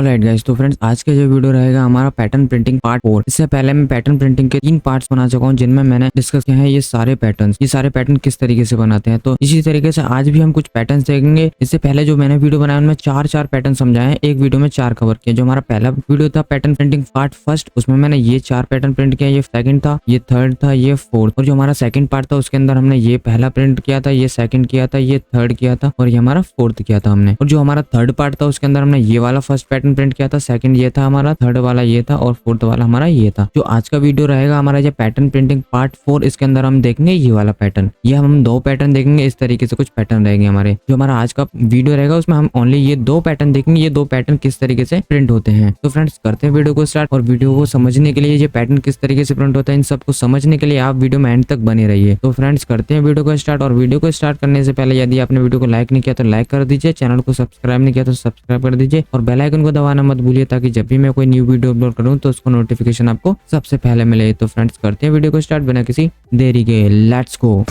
Alright guys, तो friends आज का जो वीडियो रहेगा हमारा पैटर्न प्रिंटिंग पार्ट 4। इससे पहले मैं पैटर्न प्रिंटिंग के 3 पार्ट्स बना चुका हूं जिनमें मैंने डिस्कस किया है ये सारे पैटर्न किस तरीके से बनाते हैं। तो इसी तरीके से आज भी हम कुछ पैटर्न्स देखेंगे। इससे पहले जो मैंने वीडियो बनाया उनमें चार पैटर्न समझाए हैं, एक वीडियो में 4 कवर किया। जो हमारा पहला वीडियो था पैटर्न प्रिंटिंग पार्ट फर्स्ट, उसमें मैंने ये 4 पैटर्न प्रिंट किया। ये सेकंड था, ये थर्ड था, ये फोर्थ। और जो हमारा सेकंड पार्ट था उसके अंदर हमने ये पहला प्रिंट किया था, ये सेकंड किया था, ये थर्ड किया था और ये हमारा फोर्थ किया था हमने। और जो हमारा थर्ड पार्ट था उसके अंदर हमने ये वाला फर्स्ट पैटर्न प्रिंट किया था, सेकंड ये था हमारा, थर्ड वाला ये था और फोर्थ वाला हमारा ये था। जो आज का वीडियो रहेगा हमारा ये पैटर्न प्रिंटिंग पार्ट 4, इसके अंदर हम देखेंगे ये वाला पैटर्न। ये हम 2 पैटर्न देखेंगे। इस तरीके से कुछ पैटर्न रहेंगे हमारे। जो हमारा आज का वीडियो रहेगा उसमें हम ओनली ये 2 पैटर्न देखेंगे। ये 2 पैटर्न किस तरीके से प्रिंट होते हैं। तो फ्रेंड्स करते हैं वीडियो को स्टार्ट। और वीडियो को समझने के लिए ये पैटर्न किस तरीके से प्रिंट होता है, इन सबको समझने के लिए आप वीडियो में एंड तक बने रहिए। तो फ्रेंड्स करते हैं वीडियो को स्टार्ट। और वीडियो को स्टार्ट करने से पहले यदि आपने वीडियो को लाइक नहीं किया तो लाइक कर दीजिए, चैनल को सब्सक्राइब नहीं किया तो सब्सक्राइब कर दीजिए और बेल आइकन को दबाना मत भूलिए ताकि जब भी मैं कोई न्यू वीडियो अपलोड करूं तो उसको नोटिफिकेशन आपको सबसे पहले मिले। तो फ्रेंड्स करते हैं वीडियो को स्टार्ट बिना किसी देरी के। Let's go.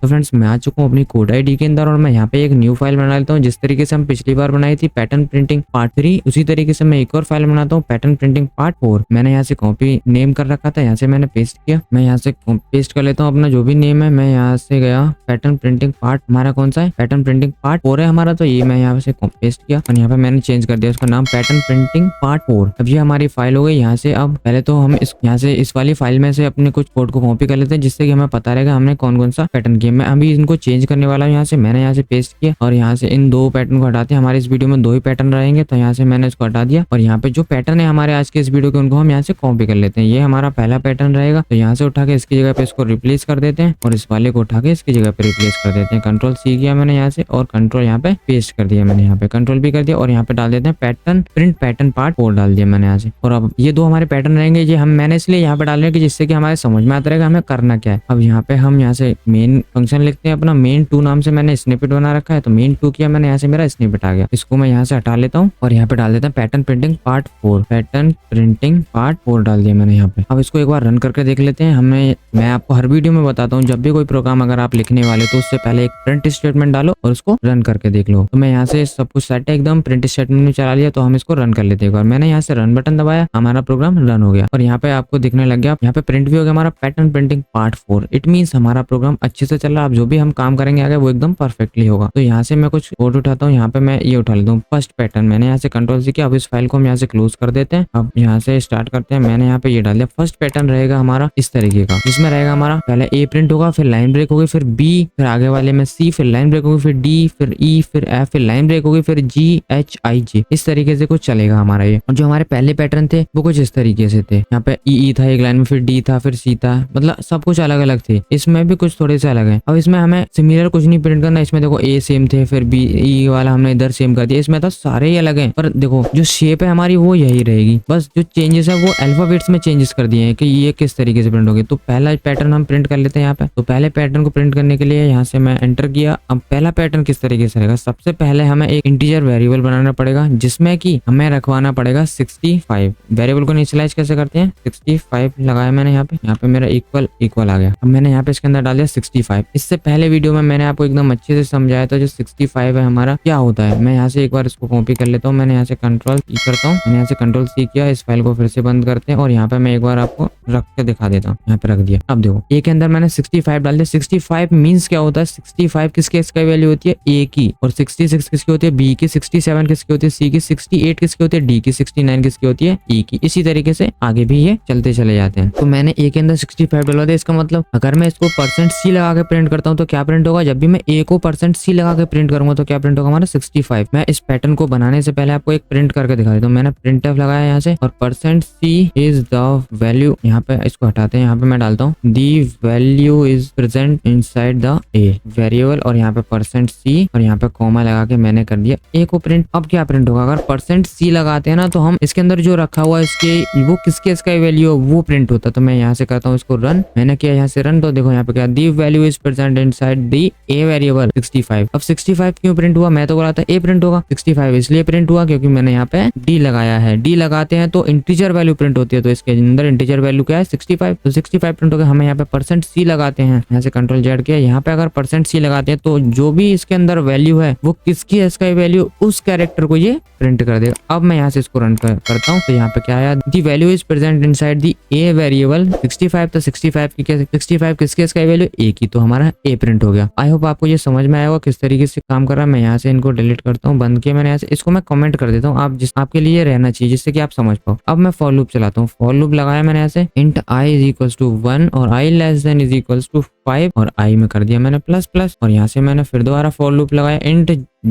तो फ्रेंड्स मैं आ चुका हूँ अपनी कोड आईडी के अंदर और मैं यहाँ पे एक न्यू फाइल बना लेता हूँ। जिस तरीके से हम पिछली बार बनाई थी पैटर्न प्रिंटिंग पार्ट 3, उसी तरीके से मैं एक और फाइल बनाता हूँ पैटर्न प्रिंटिंग पार्ट 4। मैंने यहाँ से कॉपी नेम कर रखा था, यहाँ से मैंने पेस्ट किया। मैं यहाँ से पेस्ट कर लेता हूँ अपना जो भी नेम है। मैं यहाँ से गया पैटर्न प्रिंटिंग पार्ट, हमारा कौन सा है, पैटर्न प्रिंटिंग पार्ट 4 है हमारा। तो ये मैं यहाँ से पेस्ट किया और यहाँ पे मैंने चेंज कर दिया उसका नाम पैटर्न प्रिंटिंग पार्ट 4। अब ये हमारी फाइल हो गई। यहाँ से अब पहले तो हम यहाँ से इस वाली फाइल में से अपने कुछ कोड को कॉपी कर लेते हैं जिससे कि हमें पता रहेगा हमने कौन कौन सा पैटर्न किया। मैं अभी इनको चेंज करने वाला हूं। यहाँ से मैंने यहाँ से पेस्ट किया और यहाँ से इन 2 पैटर्न को हटाते हैं। हमारे इस वीडियो में 2 ही पैटर्न रहेंगे तो यहाँ से मैंने इसको हटा दिया। और यहाँ पे जो पैटर्न है हमारे आज के इस वीडियो के उनको हम यहाँ से कॉपी कर लेते हैं। ये हमारा पहला पैटर्न रहेगा तो यहाँ से उठा के इसकी जगह पे इसको रिप्लेस कर देते हैं और इस वाले को उठा के इसकी जगह पे रिप्लेस कर देते हैं। कंट्रोल C किया मैंने यहाँ से और कंट्रोल यहाँ पे पेस्ट कर दिया मैंने, यहाँ पे कंट्रोल भी कर दिया और यहाँ पे डाल देते हैं पैटर्न प्रिंट पैटर्न पार्ट 4 डाल दिया मैंने यहाँ से। और अब ये 2 हमारे पैटर्न रहेंगे। ये मैंने इसलिए यहाँ पे डाल रहे हैं कि जिससे कि हमारे समझ में आता रहेगा हमें करना क्या है। अब यहाँ पे हम यहाँ से मेन फंक्शन लिखते हैं अपना। मेन 2 नाम से मैंने स्निपेट बना रखा है तो मेन 2 किया मैंने, यहाँ से मेरा स्निपेट आ गया। इसको मैं यहाँ से हटा लेता हूँ और यहाँ पे डाल देता हूँ pattern printing part 4, pattern printing part 4 डाल दिया मैंने यहाँ पे। अब इसको एक बार रन करके देख लेते हैं। मैं आपको हर वीडियो में बताता हूँ जब भी कोई प्रोग्राम अगर आप लिखने वाले तो उससे पहले एक प्रिंट स्टेटमेंट डालो और उसको रन करके देख लो। तो मैं यहाँ से सब कुछ सेट है एकदम, प्रिंट स्टेटमेंट में चला लिया। तो हम इसको रन कर लेते हैं। मैंने यहाँ से रन बटन दबाया, हमारा प्रोग्राम रन हो गया और यहाँ पे आपको दिखने लग गया, यहाँ पे प्रिंट भी हो गया हमारा pattern printing part 4। It means हमारा प्रोग्राम अच्छे से चल रहा है। अब जो भी हम काम करेंगे आगे वो एकदम परफेक्टली होगा। तो यहाँ से मैं कुछ कोड उठाता हूँ। यहाँ पे मैं ये उठा लेता हूँ फर्स्ट पैटर्न। मैंने यहाँ से कंट्रोल C किया। अब इस फाइल को हम यहाँ से क्लोज कर देते हैं। अब यहाँ से स्टार्ट करते हैं। मैंने यहाँ पे ये डाल दिया। फर्स्ट पैटर्न रहेगा हमारा इस तरीके का, जिसमें रहेगा हमारा पहले A प्रिंट होगा, फिर लाइन ब्रेक होगी, फिर B, फिर आगे वाले में C, फिर लाइन ब्रेक होगी, फिर D, फिर E, फिर F, फिर लाइन ब्रेक होगी, फिर G, H, I, J। इस तरीके से कुछ चलेगा हमारा ये। और जो हमारे पहले पैटर्न थे वो कुछ इस तरीके से थे। यहाँ पे E था एक लाइन में, फिर D था, फिर C था, मतलब सब कुछ अलग अलग थे। इसमें भी कुछ थोड़े से अलग है। अब इसमें हमें सिमिलर कुछ नहीं प्रिंट करना। इसमें देखो A सेम थे, फिर B, E वाला हमने इधर सेम कर दिया। इसमें तो सारे ही अलग हैं पर देखो जो शेप है हमारी वो यही रहेगी। बस जो चेंजेस है वो अल्फाबेट्स में चेंजेस कर दिए हैं कि ये किस तरीके से प्रिंट होगी। तो पहला पैटर्न हम प्रिंट कर लेते हैं यहाँ पे। तो पहले पैटर्न को प्रिंट करने के लिए यहाँ से मैं एंटर किया। अब पहला पैटर्न किस तरीके से रहेगा, सबसे पहले हमें एक इंटीजर वेरिएबल बनाना पड़ेगा जिसमें कि हमें रखवाना पड़ेगा 65। वेरिएबल को इनिशियलाइज कैसे करते हैं, 65 लगाया मैंने यहाँ पे मेरा इक्वल आ गया। अब मैंने यहाँ पे इसके अंदर डाल दिया 65। इससे पहले वीडियो में मैंने आपको एकदम अच्छे से समझाया था जो 65 है हमारा क्या होता है। मैं यहाँ से एक बार इसको कॉपी कर लेता हूँ। मैंने यहाँ से कंट्रोल C करता हूँ, मैंने यहाँ से कंट्रोल C किया। इस फाइल को फिर से बंद करते हैं और यहाँ पे मैं एक बार आपको रख के दिखा देता हूँ। यहाँ पे रख दिया। अब देखो A के अंदर मैंने 65 डाल दिया। 65 मीन्स क्या होता है, 65 किसकी वैल्यू होती है, A की, और 66 किसकी होती है, B की, 67 किसकी होती है, C की, 68 किसकी होती है, D की, 69 किसकी होती है, E की। इसी तरीके से आगे भी ये चलते चले जाते हैं। तो मैंने A के अंदर 65 डलवा दिया। इसका मतलब अगर मैं इसको %C लगा के प्रिंट करता हूँ तो क्या प्रिंट होगा, जब भी मैं A को %C लगा के प्रिंट करूंगा तो क्या प्रिंट होगा हमारा 65। मैं इस पैटर्न को बनाने से पहले आपको एक प्रिंट करके दिखा देता हूँ। मैंने printf लगाया यहाँ से और %C इज द वैल्यू, यहाँ पे इसको हटाते हैं। यहाँ पे मैं डालता हूँ the value is present inside the A variable और यहाँ पे %C और यहाँ पे कॉमा लगा के मैंने कर दिया A को प्रिंट। अब क्या प्रिंट होगा, अगर %C लगाते हैं ना तो हम इसके अंदर जो रखा हुआ इसके वो किसके इसका वैल्यू वो प्रिंट होता है। तो मैं यहाँ से करता हूँ इसको रन। मैंने किया यहाँ से रन तो देखो यहाँ पे क्या the value is present inside the A variable 65। अब 65 क्यों प्रिंट हुआ, मैं तो बोला था ए प्रिंट होगा, 65 इसलिए प्रिंट हुआ क्योंकि मैंने यहाँ पे डी लगाया है। डी लगाते हैं तो इंटीजर वैल्यू प्रिंट होती है, तो इसके अंदर इंटीजर वैल्यू क्या है 65, तो 65 प्रिंट हो गया। हमें यहाँ पे %C लगाते हैं, यहाँ से कंट्रोल जेड किया, यहाँ पे अगर %C लगाते हैं तो जो भी इसके अंदर वैल्यू है वो किसकी है, इसका वैल्यू उस कैरेक्टर को ये प्रिंट कर देगा। अब मैं यहाँ से इसको रन करता हूँ तो यहाँ पे क्या आया, the value is present inside the A variable 65। तो 65 की 65 किसकी, इसका वैल्यू ए की, तो हमारा ए प्रिंट हो गया। आई होप आपको ये समझ में आया होगा किस तरीके से काम कर रहा है। मैं यहाँ से इनको डिलीट करता हूँ, बंद किया मैंने यहाँ से, इसको मैं कमेंट कर देता हूँ, आप आपके लिए रहना चाहिए जिससे कि आप समझ पाओ। अब मैं फॉर लूप चलाता हूँ, फॉर लूप लगाया मैंने ऐसे, int i is equals to 1 और i less than is equals to 5 और i में कर दिया मैंने प्लस और यहाँ से मैंने फिर दोबारा फॉर लूप लगाया, int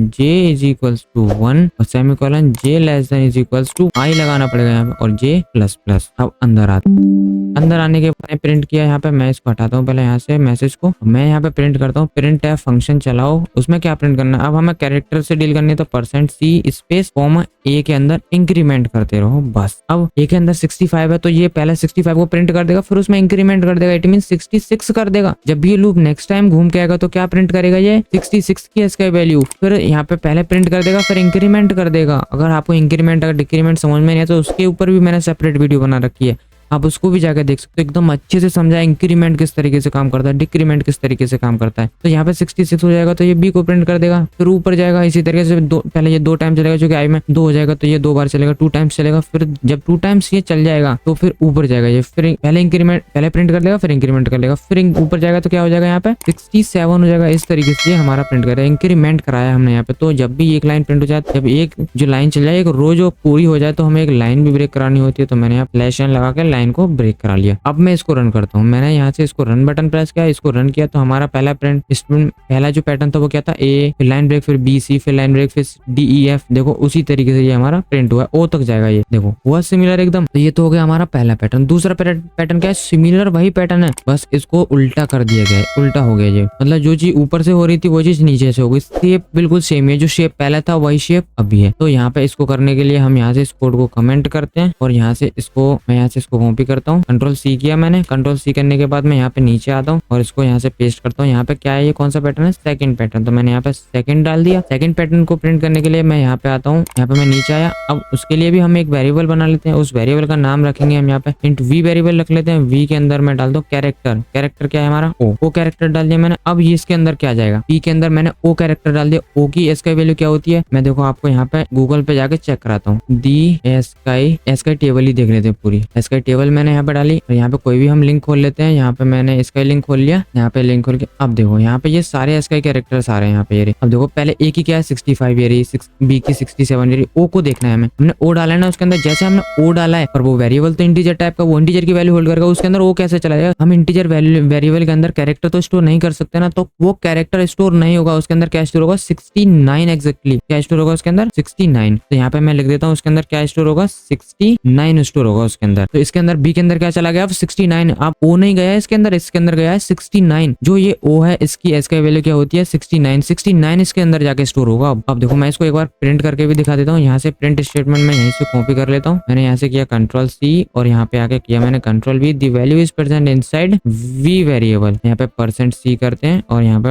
j is equals to 1 और semicolon j less than is equals to i लगाना पड़ेगा यहाँ पे और j प्लस। अब अंदर आने के बाद प्रिंट किया, यहाँ पे मैं इसको हटाता हूँ पहले यहाँ से मैसेज को, मैं यहाँ पे प्रिंट करता हूँ, प्रिंट है फंक्शन चलाओ, उसमें क्या प्रिंट करना है, अब हमें कैरेक्टर से डील करनी है तो %C स्पेस कॉमा ए के अंदर इंक्रीमेंट करते रहो बस। अब ए के अंदर 65 है तो ये पहले 65 को प्रिंट कर देगा, फिर उसमें इंक्रीमेंट कर देगा, इट मीन 66 कर देगा। जब भी ये लूप नेक्स्ट टाइम घूम के आएगा तो क्या प्रिंट करेगा, ये 66 की इसका वैल्यू, फिर यहाँ पे पहले प्रिंट कर देगा फिर इंक्रीमेंट कर देगा। अगर आपको इंक्रीमेंट अगर डिक्रीमेंट समझ में नहीं है तो उसके ऊपर भी मैंने सेपरेट वीडियो बना रखी है, आप उसको भी जाकर देख सकते हो, एकदम अच्छे से समझा इंक्रीमेंट किस तरीके से काम करता है, डिक्रीमेंट किस तरीके से काम करता है। तो यहाँ पे 66 हो जाएगा तो ये बी को प्रिंट कर देगा, फिर ऊपर जाएगा इसी तरीके से पहले ये 2 टाइम चलेगा, जो कि आई में 2 हो जाएगा तो ये 2 बार चलेगा, 2 टाइम्स चलेगा, फिर जब 2 टाइम्स ये चल जाएगा तो फिर ऊपर जाएगा ये, फिर पहले प्रिंट कर देगा फिर इंक्रीमेंट कर लेगा, फिर ऊपर जाएगा तो क्या हो जाएगा यहाँ पे 67 हो जाएगा। इस तरीके से हमारा प्रिंट करेगा, इंक्रीमेंट कराया हमने यहाँ पे। तो जब भी एक लाइन प्रिंट हो जाए, जब एक जो लाइन चल जाए, एक रो जो पूरी हो जाए तो हमें एक लाइन भी ब्रेक करानी होती है, तो मैंने यहाँ फ्लैश लगा के लाइन को ब्रेक करा लिया। अब मैं इसको रन करता हूँ, मैंने यहाँ से इसको रन बटन प्रेस किया, इसको रन किया तो हमारा पहला प्रिंट, इसमें पहला जो पैटर्न था वो क्या था, ए फिर लाइन ब्रेक फिर बी सी फिर लाइन ब्रेक फिर डी ई एफ, देखो उसी तरीके से ये हमारा प्रिंट हुआ, ओ तक जाएगा ये, देखो हुआ सिमिलर एकदम। तो ये तो हो गया हमारा पहला पैटर्न। दूसरा पैटर्न क्या है, सिमिलर वही पैटर्न है, बस इसको उल्टा कर दिया गया है, उल्टा हो गया ये, मतलब जो चीज ऊपर से हो रही थी वो चीज नीचे से हो गई, शेप बिल्कुल सेम है, जो शेप पहले था वही शेप अभी है। तो यहाँ पे इसको करने के लिए हम यहाँ से इस कोड को कमेंट करते हैं और यहाँ से इसको मैं यहाँ से इसको कॉपी करता हूँ, कंट्रोल-C किया मैंने, कंट्रोल-C करने के बाद मैं यहाँ पे नीचे आता हूँ और इसको यहाँ से पेस्ट करता हूँ। यहाँ पे क्या है, ये कौन सा पैटर्न है, सेकंड पैटर्न, तो मैंने यहाँ पे सेकंड डाल दिया। सेकंड पैटर्न को प्रिंट करने के लिए मैं यहाँ पे आता हूँ, यहाँ पे मैं नीचे आया। अब उसके लिए भी हम एक वेरिएबल बना लेते हैं, उस वेरिएबल का नाम रखेंगे हम यहाँ पे इंट वी वेरिएबल रख लेते हैं। वी के अंदर मैं डाल दो कैरेक्टर, कैरेक्टर क्या है हमारा ओ कैरेक्टर डाल दिया मैंने। अब ये इसके अंदर क्या जाएगा, पी के अंदर मैंने ओ कैरेक्टर डाल दिया। ओ की एस का वैल्यू क्या होती है, मैं देखो आपको यहाँ पे गूगल पे जाके चेक कराता हूँ, दी एस का टेबल ही देख लेते हैं, पूरी एस का टेबल मैंने यहाँ पे डाली और यहाँ पे कोई भी हम लिंक खोल लेते हैं। यहाँ पे मैंने इसका लिंक खोल लिया, यहाँ पे लिंक खोल के अब देखो यहाँ पे ये सारे एस का कैरेक्टर्स आ रहे हैं यहाँ पे। ये अब देखो पहले ए की क्या है 65, ये रही बी की 67, ये रही। ओ को देखना है हमें, हमने ओ डाला है ना उसके अंदर, जैसे हमने ओ डाला है और वो वेरिएबल तो इंटीजर टाइप का, वो इंटीजर की वैल्यू होल्ड करेगा, उसके अंदर ओ कैसे चला जाएगा। हम इंटीजर वेरिएबल के अंदर कैरेक्टर तो स्टोर नहीं कर सकते ना, तो वो कैरेक्टर स्टोर नहीं होगा, उसके अंदर क्या स्टोर होगा 69 एग्जैक्टली, क्या स्टोर होगा उसके अंदर 69। तो यहाँ पे मैं लिख देता हूँ उसके अंदर क्या स्टोर होगा 69 स्टोर होगा उसके अंदर। तो इसके अंदर बी के अंदर क्या चला गया 69, अब ओ नहीं गया है इसके अंदर, इसके अंदर गया है 69। जो ये ओ है इसकी एस का वैल्यू क्या होती है 69 इसके अंदर जाके स्टोर होगा। अब देखो मैं इसको एक बार प्रिंट करके भी दिखा देता हूँ। यहाँ से प्रिंट स्टेटमेंट में यहीं से कॉपी कर लेता हूँ, मैंने यहाँ से किया कंट्रोल-C और यहाँ पे आके किया मैंने control V. The value is present inside V variable, यहाँ पे %C करते हैं और यहाँ पे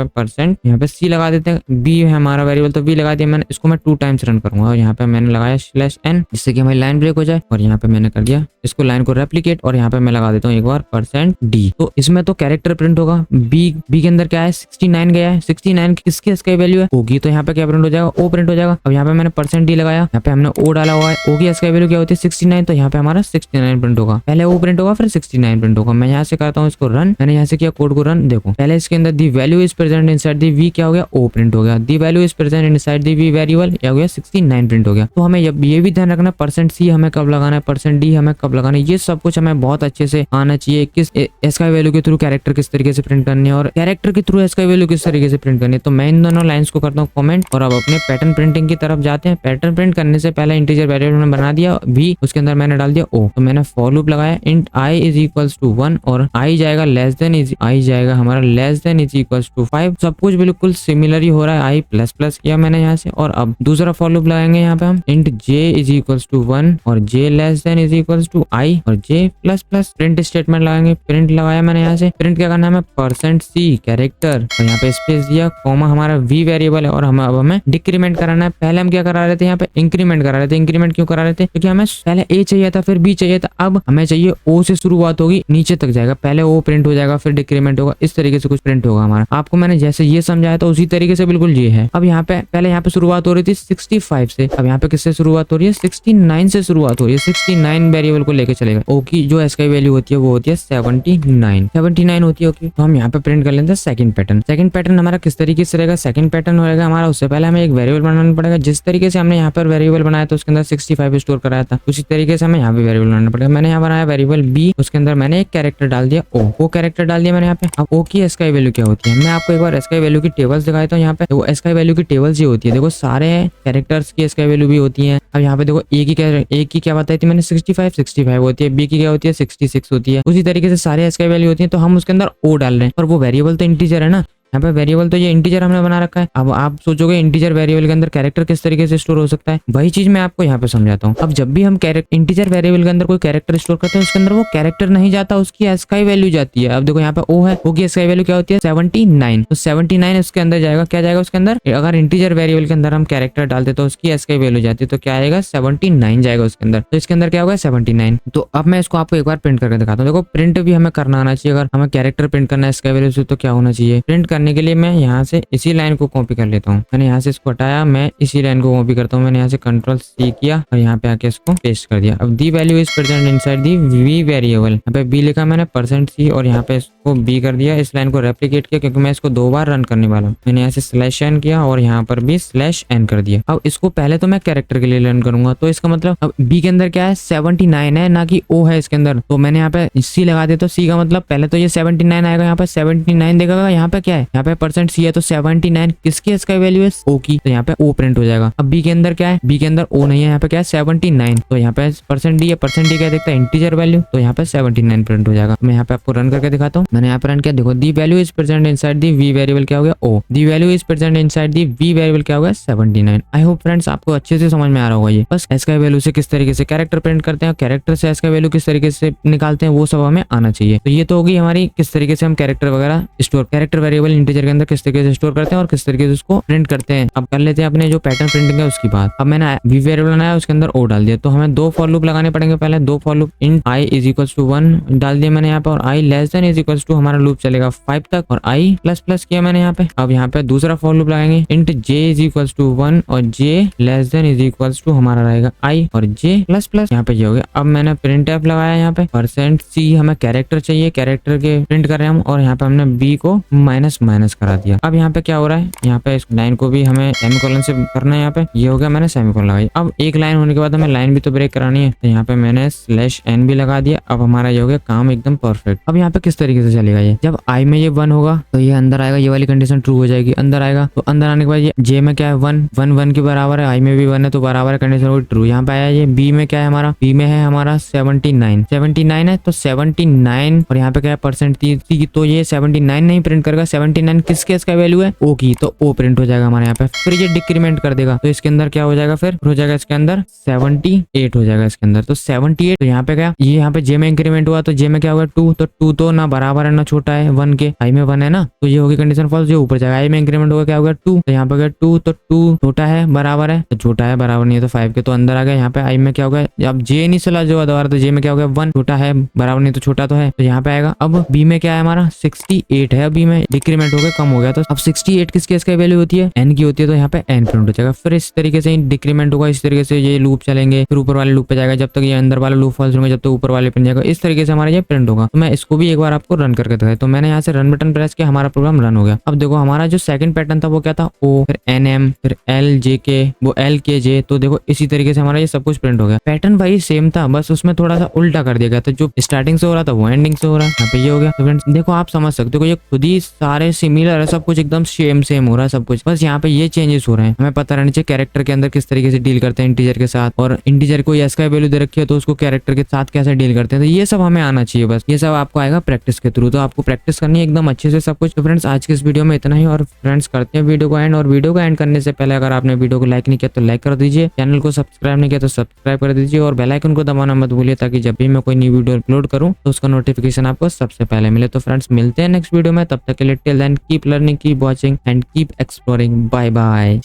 यहाँ पे C लगा देते हैं। बी है हमारा वेरिएबल तो बी लगा दिया मैंने, इसको मैं 2 टाइम्स रन करूंगा और यहाँ पे मैंने लगाया /n जिससे कि हमारी लाइन ब्रेक हो जाए। और यहाँ पे मैंने कर दिया इसको लाइन को रेप्लिकेट और यहाँ पे मैं लगा देता हूँ एक बार %D। तो इसमें तो कैरेक्टर प्रिंट होगा। बी के अंदर क्या है 69 गया है, 69 किसकी इसका वैल्यू है होगी, तो यहाँ पे क्या प्रिंट हो जाएगा ओ प्रिंट हो जाएगा। अब यहाँ पे मैंने %D लगाया, यहाँ पे हमने ओ डाला हुआ है, ओ की इसका वैल्यू क्या होती है 69, तो यहाँ पे हमारा 69 प्रिंट होगा। पहले ओ प्रिंट होगा फिर 69 प्रिंट होगा। मैं यहाँ से करता हूँ इसको रन, मैंने यहाँ से किया कोड को रन। देखो पहले इसके अंदर the value is present inside the V क्या हो गया ओ प्रिंट हो गया, the value is present inside the V variable क्या हो गया 69 प्रिंट हो गया। तो हमें ये भी ध्यान रखना %C हमें कब लगाना है, %D हमें कब लगाना है, ये सब कुछ हमें बहुत अच्छे से आना चाहिए। किस एस का वैल्यू के थ्रू कैरेक्टर किस तरीके से प्रिंट करनी है और कैरेक्टर के थ्रू एस का वैल्यू किस तरीके से प्रिंट करनी है। तो मैं इन दोनों लाइंस को करता हूँ कमेंट और अब अपने पैटर्न प्रिंटिंग की तरफ जाते हैं। पैटर्न प्रिंट करने से पहले इंटीजर वेरिएबल मैंने बना दिया भी, उसके अंदर मैंने डाल दिया ओ। तो मैंने फॉर लूप लगाया int i is equals to 1 और i जाएगा लेस देन i जाएगा हमारा less than is equals to 5। सब कुछ बिल्कुल सिमिलर ही हो रहा है, i प्लस किया मैंने यहाँ से। और अब दूसरा फॉर लूप लगाएंगे यहाँ पे हम int j is equals to 1 और j less than is equals to i और j plus plus print statement लगाएंगे। प्रिंट लगाया मैंने यहाँ से, प्रिंट क्या करना है हमें %c कैरेक्टर और यहाँ पे स्पेस दिया, कॉमा हमारा v वेरिएबल है और अब हमें डिक्रीमेंट कराना है। पहले हम क्या करा रहे थे, यहाँ पे इंक्रीमेंट करा रहे थे। इंक्रीमेंट क्यों करा रहे थे, क्योंकि हमें पहले a चाहिए था, फिर b चाहिए था, अब हमें चाहिए o से शुरुआत होगी, नीचे तक जाएगा, पहले o प्रिंट हो जाएगा, फिर डिक्रीमेंट होगा, इस तरीके से कुछ प्रिंट होगा हमारा। आपको मैंने जैसे ये समझाया था उसी तरीके से बिल्कुल ये है। अब यहाँ पे पहले यहाँ पे शुरुआत हो रही थी 65 से, अब यहाँ पे किससे शुरुआत हो रही है, 69 से शुरुआत हो रही है। 69 वेरिएबल को लेकर चलेगा। ओ की जो एस की वैल्यू होती है वो होती है 79 होती है। ओके, तो हम यहाँ पे प्रिंट कर लेते हैं सेकंड पैटर्न। सेकंड पैटर्न हमारा किस तरीके से रहेगा, सेकंड पैटर्न होगा हमारा, उससे पहले हमें एक वेरिएबल बनाना पड़ेगा। जिस तरीके से हमने यहाँ पर वेरिएबल बनाया था उसके अंदर 65 स्टोर कराया था, उसी तरीके से हमें यहाँ पे वेरिएबल बनाना पड़ेगा। मैंने यहाँ बनाया वेरिएबल बी, उसके अंदर मैंने एक कैरेक्टर डाल दिया ओ कैरेक्टर डाल दिया मैंने यहाँ पे। अब ओ की एस की वैल्यू क्या होती है, मैं आपको एक बार एस की वैल्यू की टेबल्स दिखा देता हूँ। यहाँ पे देखो एस की वैल्यू की टेबल्स ये होती है, देखो सारे कैरेक्टर्स की एस की वैल्यू भी होती है। अब यहाँ पे देखो ए की क्या बताई थी मैंने, 65 होती है, बी की क्या होती है 66 होती है। उसी तरीके से सारे एस की वैल्यू होती है, तो हम उसके अंदर ओ डाल रहे हैं, और वो वेरिएबल तो इंटीजर है ना, यहाँ पे वेरिएबल तो ये इंटीजर हमने बना रखा है। अब आप सोचोगे इंटीजर वेरिएबल के अंदर कैरेक्टर किस तरीके से स्टोर हो सकता है, वही चीज मैं आपको यहाँ पे समझाता हूँ। अब जब भी हम इंटीजर वेरिएबल के अंदर कोई कैरेक्टर स्टोर करते हैं, उसके अंदर वो कैरेक्टर नहीं जाता, उसकी एसकाई वैल्यू जाती है। अब देखो यहाँ पे ओ है, ओ की एसकाई वैल्यू क्या होती है 79, तो 79 उसके अंदर जाएगा। क्या जाएगा उसके अंदर, अगर इंटीजर वेरिएबल के अंदर हम कैरेक्टर डालते तो उसकी एसकाई वैल्यू जाती है, तो क्या आएगा 79 जाएगा उसके अंदर। तो इसके अंदर क्या होगा 79। तो अब मैं इसको आपको एक बार प्रिंट करके दिखाता हूँ। देखो प्रिंट भी हमें करना आना चाहिए, अगर हमें कैरेक्टर प्रिंट करना है एसकाई वैल्यू से तो क्या होना चाहिए। प्रिंट करने के लिए मैं यहाँ से इसी लाइन को कॉपी कर लेता हूँ। मैंने यहाँ से इसको हटाया, मैं इसी लाइन को कॉपी करता हूँ। मैंने यहाँ से Ctrl+C किया और यहाँ पे आके इसको पेस्ट कर दिया। अब the value is present inside the V variable, यहाँ पे बी लिखा मैंने %c और यहाँ पे इसको बी कर दिया। इस लाइन को रेप्लिकेट किया क्योंकि मैं इसको 2 बार रन करने वाला हूँ। मैंने यहाँ से /n किया और यहाँ पर भी /n कर दिया। अब इसको पहले तो मैं कैरेक्टर के लिए रन करूंगा, तो इसका मतलब अब बी के अंदर क्या है 79 है, ना कि ओ है इसके अंदर। तो मैंने यहाँ पे सी लगा दिया, तो सी का मतलब पहले तो ये 79 आएगा, यहाँ पे 79 देगा। यहाँ पे क्या है, यहाँ पे %c है, तो 79 किसकी इसका वैल्यू है ओ की, तो यहाँ पे ओ प्रिंट हो जाएगा। अब बी के अंदर क्या है, बी के अंदर ओ नहीं है, यहाँ पे क्या है 79, तो यहाँ पे %d है, %d क्या देखता है इंटीजर वैल्यू, तो यहाँ पे 79 प्रिंट हो जाएगा। मैं यहाँ पे आपको रन करके दिखाता हूँ। मैंने यहाँ पे रन किया, देखो the value is present inside the V variable क्या हो गया ओ, the value is present inside the V variable क्या हो गया 79। आई होप फ्रेंड्स आपको अच्छे से समझ में आ रहा होगा। ये बस एस का वैल्यू से किस तरीके से कैरेक्टर प्रिंट करते हैं, कैरेक्टर से एस का वैल्यू किस तरीके से निकालते हैं, वो सब हमें आना चाहिए। तो ये तो होगी हमारी किस तरीके से हम कैरेक्टर वगैरह स्टोर, कैरेक्टर वेरिएबल इंटीजर के अंदर किस तरीके से स्टोर करते हैं और किस तरीके से उसको प्रिंट करते हैं। अब कर लेते हैं अपने जो पैटर्न प्रिंटिंग है उसकी बात। अब मैंने वी वेरिएबल बनाया, उसके अंदर ओ डाल दिया, तो हमें 2 फॉर लूप लगाने पड़ेंगे। पहले 2 for loop in i is equals to 1 डाल दिया मैंने यहाँ पे, और i less than is equals to हमारा लूप चलेगा 5 तक, और i प्लस प्लस किया मैंने यहाँ पे। अब यहाँ पे दूसरा फॉर लूप लगाएंगे, int j is equals to 1 और j less than is equals to हमारा रहेगा i और j प्लस प्लस, यहाँ पे ये हो गया। अब मैंने printf लगाया यहाँ पे, %c हमें कैरेक्टर चाहिए, कैरेक्टर के प्रिंट कर रहे हैं हम, और यहाँ पे हमने b को माइनस करा दिया। अब यहाँ पे क्या हो रहा है, यहाँ पे इस लाइन को भी हमें सेमीकोलन से करना है। यहाँ पे ये हो गया, मैंने सेमीकोलन लगाई। अब एक लाइन होने के बाद हमें लाइन भी तो ब्रेक करानी है, तो यहाँ पे मैंने /n भी लगा दिया। अब हमारा ये हो गया काम एकदम परफेक्ट। अब यहाँ पे किस तरीके से चलेगा ये, जब i में ये 1 होगा तो ये अंदर आएगा, ये वाली कंडीशन ट्रू हो जाएगी, अंदर आएगा। तो अंदर आने के बाद ये j में क्या है 1 के बराबर है, i में भी 1 है तो बराबर है, कंडीशन होगी ट्रू। यहाँ पे आया ये b में क्या है हमारा, b में है हमारा 79 है, तो 79 और यहाँ पे क्या है %c, तो ये 79 नहीं प्रिंट करेगा, 79 किसके इसका वैल्यू है ओ की, तो ओ प्रिंट हो जाएगा हमारे यहाँ पे। फिर ये डिक्रीमेंट कर देगा, तो इसके अंदर क्या हो जाएगा, फिर हो जाएगा इसके अंदर 78 हो जाएगा इसके अंदर, तो 78। तो यहाँ पे क्या, ये यहाँ पे j में इंक्रीमेंट हुआ, तो j में क्या होगा 2, तो 2 तो ना बराबर है ना छोटा है 1 के, i में 1 है ना, तो ये होगी कंडीशन फॉल्स, जो ऊपर जाएगा। i में इंक्रीमेंट होगा क्या होगा 2, तो यहाँ पे गया 2, तो 2 छोटा है बराबर है, तो छोटा है बराबर नहीं है तो 5 के, तो अंदर आ गया। यहाँ पे i में क्या होगा, अब j नहीं चला जो दोबारा, तो j में क्या हो गया 1, छोटा है बराबर नहीं तो छोटा तो है, तो यहाँ पे आएगा। अब b में क्या है हमारा 68 है, b में डिक्रीमेंट हो गया, कम हो गया, तो अब 68 किसकी इसका वैल्यू होती है n की होती है, तो यहाँ पे n प्रिंट हो जाएगा। फिर इस तरीके से डिक्रीमेंट होगा, इस तरीके से ये लूप चलेंगे, फिर ऊपर वाले लूप पे जाएगा, जब तक ये अंदर वाला लूप फॉल्स होगा, जब तक ऊपर वाले पे जाएगा, इस तरीके से हमारा ये प्रिंट होगा। तो मैं इसको भी एक बार आपको रन करके दिखाया, तो मैंने यहाँ से रन बटन प्रेस किया, हमारा प्रोग्राम रन हो गया। अब देखो हमारा जो सेकंड पैटर्न था वो क्या था o, फिर nm, फिर ljk, वो lkj, तो देखो इसी तरीके से हमारा ये सब कुछ प्रिंट हो गया। पैटर्न भाई सेम था, बस उसमें थोड़ा सा उल्टा कर दिया गया था, जो स्टार्टिंग से हो रहा था वो एंडिंग से हो रहा है, यहाँ पे ये हो गया। तो फ्रेंड्स देखो आप समझ सकते हो, ये खुद ही सारे सिमिलर है, सब कुछ एकदम सेम हो रहा है सब कुछ, बस यहाँ पे ये चेंजेस हो रहे हैं। हमें पता रहना चाहिए कैरेक्टर के अंदर किस तरीके से डील करते हैं इंटीजर के साथ, और इंटीजर को एस का वैल्यू दे रखी है तो उसको कैरेक्टर के साथ कैसे डील करते हैं, तो ये सब हमें आना चाहिए। बस ये सब आपको आएगा प्रैक्टिस के थ्रू। थ्रू। तो आपको प्रैक्टिस करनी है एकदम अच्छे से सब कुछ। तो फ्रेंड्स आज के इस वीडियो में इतना ही, और फ्रेंड्स करते हैं वीडियो को एंड। और वीडियो को एंड करने से पहले अगर आपने वीडियो को लाइक नहीं किया तो लाइक कर दीजिए, चैनल को सब्सक्राइब नहीं किया तो सब्सक्राइब कर दीजिए, और बेल आइकन को दबाना मत भूलिए ताकि जब भी मैं कोई न्यू वीडियो अपलोड करूं तो उसका नोटिफिकेशन आपको सबसे पहले मिले। तो फ्रेंड्स मिलते हैं नेक्स्ट वीडियो में, तब तक के लिए till then keep learning, keep watching and keep exploring. Bye bye.